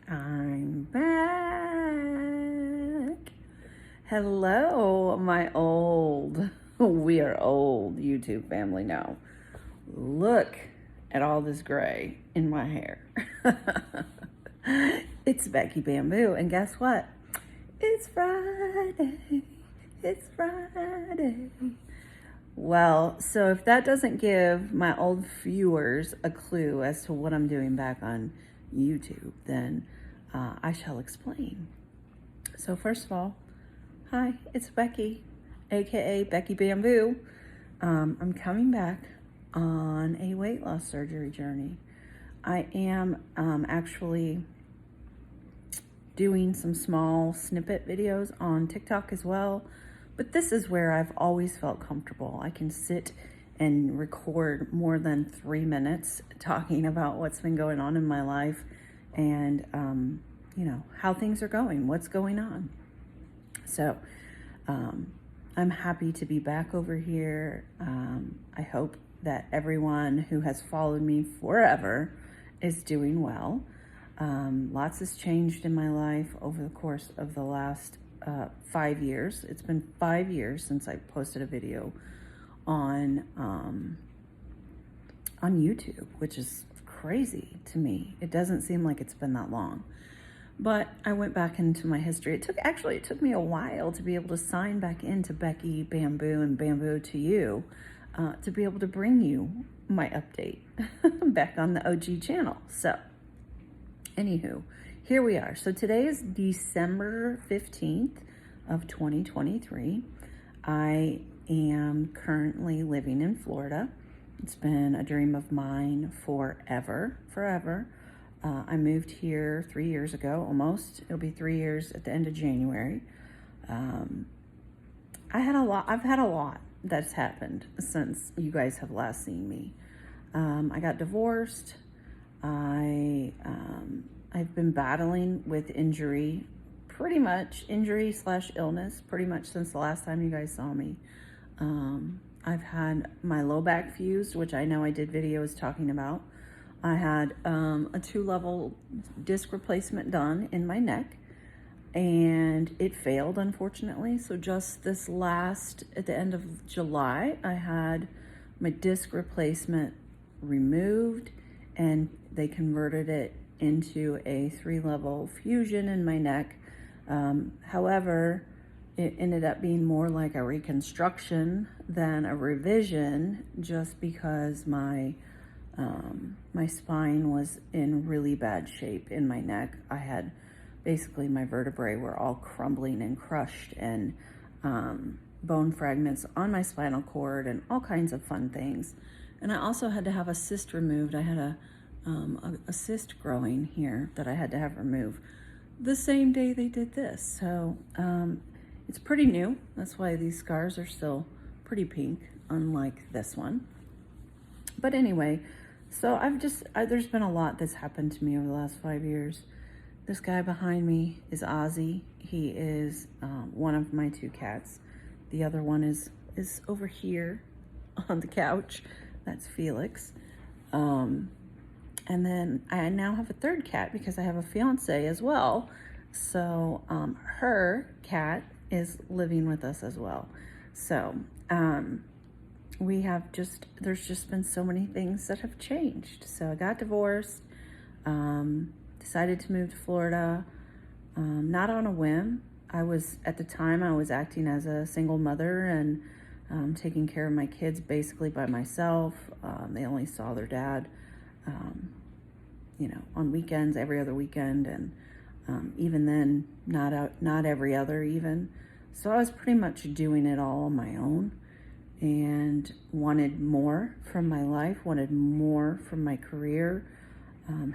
I'm back. Hello, my old, we are old YouTube family now. Look at all this gray in my hair. It's Becky Bamboo, and guess what? It's Friday. It's Friday. Well, so if that doesn't give my old viewers a clue as to what I'm doing back on YouTube, then I shall explain. So first of all, hi, it's Becky, aka Becky Bamboo. I'm coming back on a weight loss surgery journey. I am actually doing some small snippet videos on TikTok as well, but this is where I've always felt comfortable. I can sit and record more than 3 minutes talking about what's been going on in my life and, how things are going, what's going on. So I'm happy to be back over here. I hope that everyone who has followed me forever is doing well. Lots has changed in my life over the course of the last 5 years. It's been 5 years since I posted a video on YouTube, which is crazy to me. It doesn't seem like it's been that long. But I went back into my history. It took me a while to be able to sign back into Becky Bamboo and Bamboo to You to be able to bring you my update back on the OG channel. So anywho, here we are. So today is December 15th of 2023. I am currently living in Florida. It's been a dream of mine forever. I moved here 3 years ago, almost. It'll be 3 years at the end of January. I've had a lot that's happened since you guys have last seen me. I got divorced. I've been battling with injury / illness, pretty much since the last time you guys saw me. I've had my low back fused, which I know I did videos talking about. I had a 2-level disc replacement done in my neck, and it failed, unfortunately. So just at the end of July, I had my disc replacement removed, and they converted it into a 3-level fusion in my neck. However, it ended up being more like a reconstruction than a revision, just because my spine was in really bad shape in my neck. I had basically my vertebrae were all crumbling and crushed, and bone fragments on my spinal cord and all kinds of fun things. And I also had to have a cyst removed. I had a cyst growing here that I had to have removed the same day they did this. So it's pretty new. That's why these scars are still pretty pink, unlike this one. But anyway, so there's been a lot that's happened to me over the last 5 years. This guy behind me is Ozzy. He is one of my 2 cats. The other one is over here on the couch. That's Felix. And then I now have a 3rd cat because I have a fiance as well. So her cat is living with us as well. So there's just been so many things that have changed. So I got divorced, decided to move to Florida, not on a whim. At the time I was acting as a single mother and taking care of my kids basically by myself. They only saw their dad, on weekends, every other weekend. And even then, not every other even. So I was pretty much doing it all on my own, and wanted more from my life, wanted more from my career.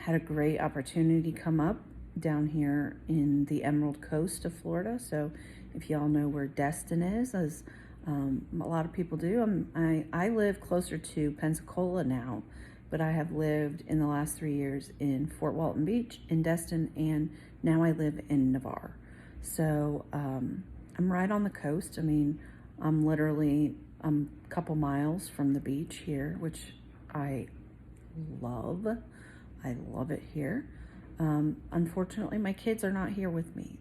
Had a great opportunity come up down here in the Emerald Coast of Florida. So if y'all know where Destin is, as a lot of people do, I live closer to Pensacola now, but I have lived in the last 3 years in Fort Walton Beach, in Destin, and now I live in Navarre. So I'm right on the coast. I mean, I'm literally a couple miles from the beach here, which I love. I love it here. Unfortunately, my kids are not here with me.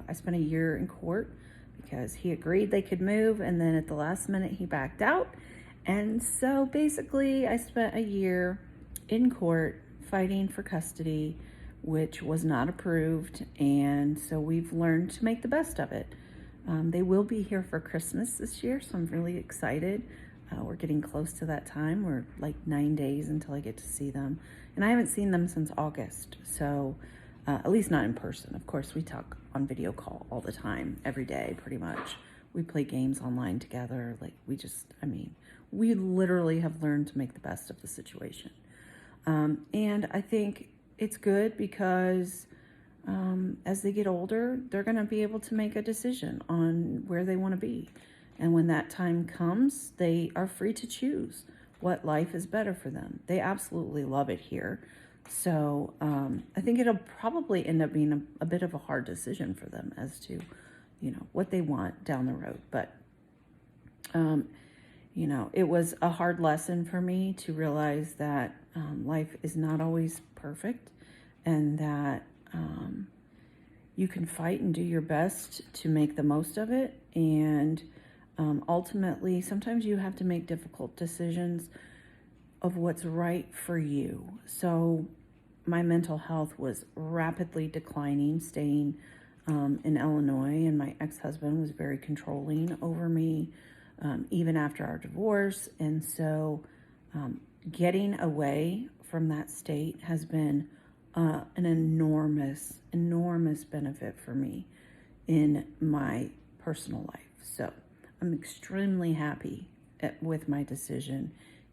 I spent a year in court because he agreed they could move, and then at the last minute he backed out. And so basically, I spent a year in court fighting for custody, which was not approved. And so we've learned to make the best of it. They will be here for Christmas this year, so I'm really excited. We're getting close to that time. We're like 9 days until I get to see them. And I haven't seen them since August, so at least not in person. Of course, we talk on video call all the time, every day, pretty much. We play games online together. Like, we literally have learned to make the best of the situation. And I think it's good because as they get older, they're going to be able to make a decision on where they want to be. And when that time comes, they are free to choose what life is better for them. They absolutely love it here. So I think it'll probably end up being a bit of a hard decision for them as to, what they want down the road. But, it was a hard lesson for me to realize that life is not always perfect, and that you can fight and do your best to make the most of it. And ultimately, sometimes you have to make difficult decisions of what's right for you. So my mental health was rapidly declining, staying in Illinois, and my ex-husband was very controlling over me, even after our divorce. And so getting away from that state has been an enormous benefit for me in my personal life. So I'm extremely happy with my decision.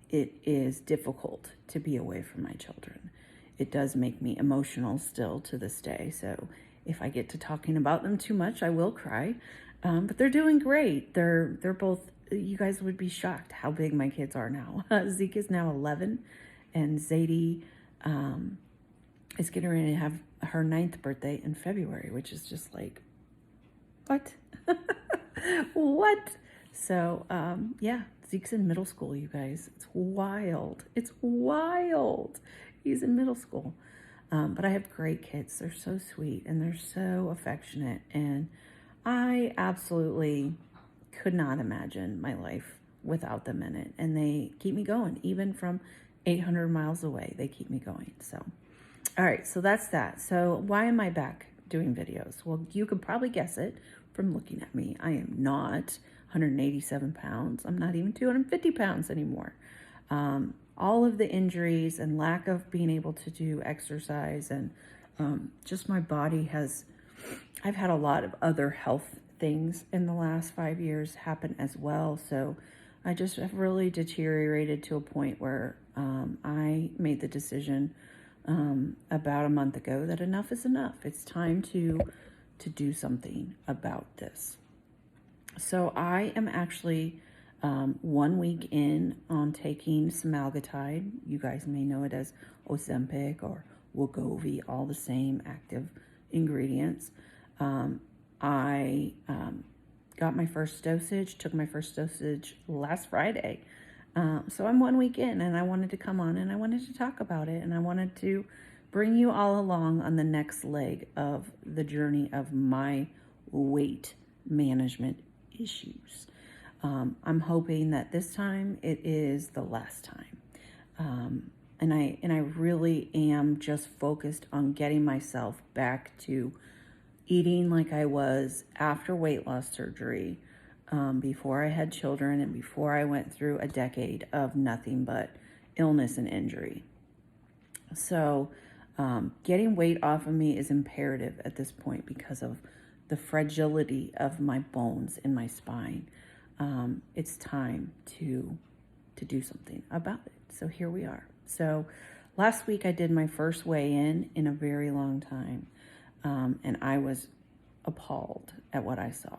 It is difficult to be away from my children. It does make me emotional still to this day. So if I get to talking about them too much, I will cry. But they're doing great. They're both, you guys would be shocked how big my kids are now. Zeke is now 11, and Zadie is getting ready to have her 9th birthday in February, which is just like, what? What? So, yeah, Zeke's in middle school, you guys. It's wild. It's wild. He's in middle school. But I have great kids. They're so sweet and they're so affectionate. And I absolutely could not imagine my life without them in it. And they keep me going, even from 800 miles away. They keep me going. So, all right, so that's that. So why am I back doing videos? Well, you could probably guess it from looking at me. I am not 187 pounds. I'm not even 250 pounds anymore. All of the injuries and lack of being able to do exercise, and just my body I've had a lot of other health things in the last 5 years happen as well. So I just have really deteriorated to a point where I made the decision about a month ago that enough is enough. It's time to do something about this. So I am actually 1 week in on taking semaglutide. You guys may know it as Ozempic or Wegovy, all the same active ingredients. I got my first dosage, took my first dosage last Friday. So I'm 1 week in, and I wanted to come on and I wanted to talk about it, and I wanted to bring you all along on the next leg of the journey of my weight management issues. I'm hoping that this time it is the last time. And I really am just focused on getting myself back to eating like I was after weight loss surgery, before I had children and before I went through a decade of nothing but illness and injury. So getting weight off of me is imperative at this point because of the fragility of my bones in my spine. It's time to do something about it. So here we are. So last week I did my first weigh-in in a very long time. And I was appalled at what I saw.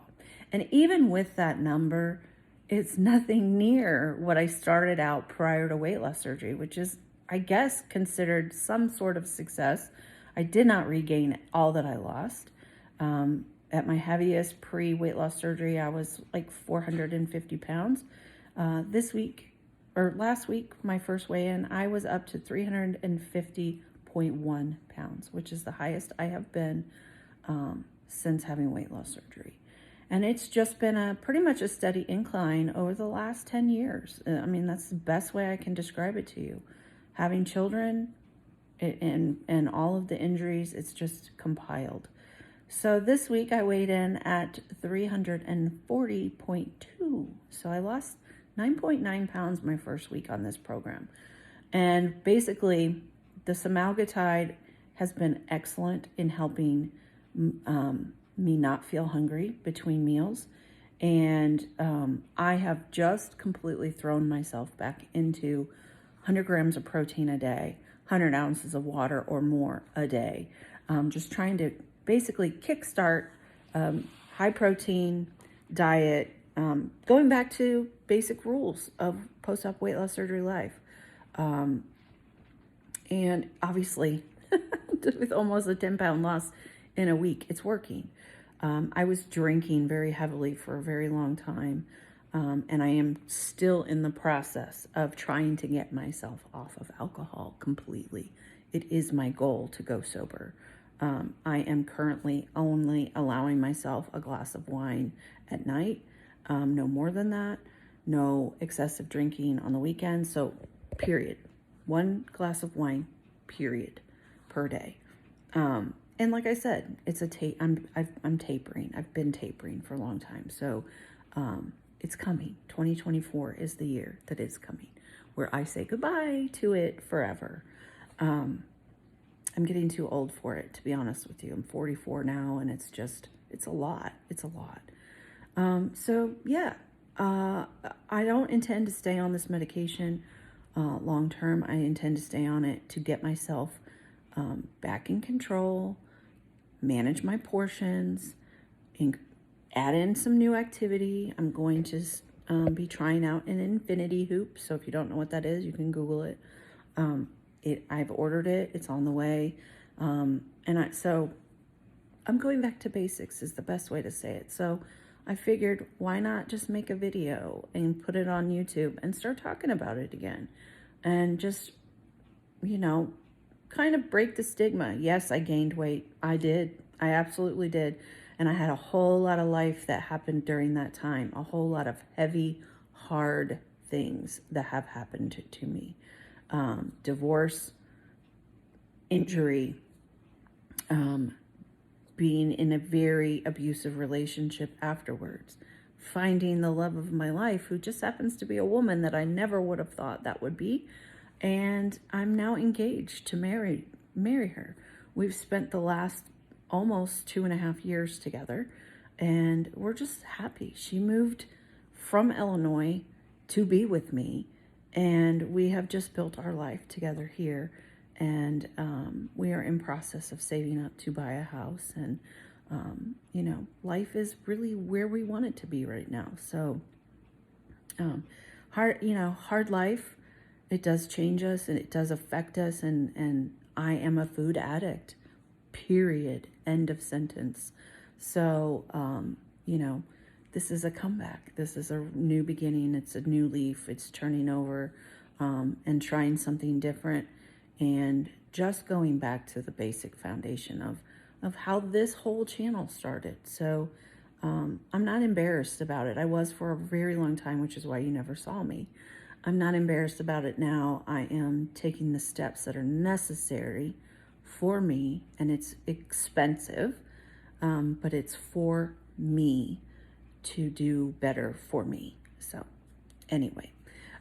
And even with that number, it's nothing near what I started out prior to weight loss surgery, which is, I guess, considered some sort of success. I did not regain all that I lost. At my heaviest pre-weight loss surgery, I was like 450 pounds. Last week, my first weigh-in, I was up to 350.5 99.1 pounds, which is the highest I have been since having weight loss surgery. And it's just been a pretty much a steady incline over the last 10 years. I mean, that's the best way I can describe it to you. Having children and all of the injuries, it's just compiled. So this week I weighed in at 340.2. So I lost 9.9 pounds my first week on this program. And basically, the semaglutide has been excellent in helping me not feel hungry between meals. And I have just completely thrown myself back into 100 grams of protein a day, 100 ounces of water or more a day. Just trying to basically kickstart high protein diet, going back to basic rules of post-op weight loss surgery life. And obviously, with almost a 10-pound loss in a week, it's working. I was drinking very heavily for a very long time, and I am still in the process of trying to get myself off of alcohol completely. It is my goal to go sober. I am currently only allowing myself a glass of wine at night, no more than that, no excessive drinking on the weekends, so period. 1 glass of wine, period, per day. And like I said, it's I'm tapering. I've been tapering for a long time. So it's coming. 2024 is the year that it's coming, where I say goodbye to it forever. I'm getting too old for it, to be honest with you. I'm 44 now, and it's a lot. It's a lot. So yeah, I don't intend to stay on this medication long term. I intend to stay on it to get myself back in control, manage my portions, and add in some new activity. I'm going to be trying out an infinity hoop. So if you don't know what that is, you can Google it. I've ordered it. It's on the way. So I'm going back to basics is the best way to say it. So I figured, why not just make a video and put it on YouTube and start talking about it again, and just, kind of break the stigma. Yes, I gained weight. I did. I absolutely did. And I had a whole lot of life that happened during that time, a whole lot of heavy, hard things that have happened to me. Divorce, injury, being in a very abusive relationship afterwards, finding the love of my life, who just happens to be a woman that I never would have thought that would be. And I'm now engaged to marry her. We've spent the last almost 2.5 years together, and we're just happy. She moved from Illinois to be with me, and we have just built our life together here. And we are in process of saving up to buy a house. And, life is really where we want it to be right now. So hard life, it does change us and it does affect us. And I am a food addict, period, end of sentence. So, this is a comeback. This is a new beginning. It's a new leaf. It's turning over and trying something different. And just going back to the basic foundation of how this whole channel started. So I'm not embarrassed about it. I was for a very long time, which is why you never saw me. I'm not embarrassed about it now. I am taking the steps that are necessary for me, and it's expensive, but it's for me to do better for me. So anyway.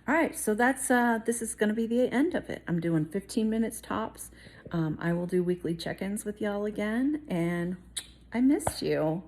All right, so that's this is going to be the end of it. I'm doing 15 minutes tops. I will do weekly check-ins with y'all again, and I missed you.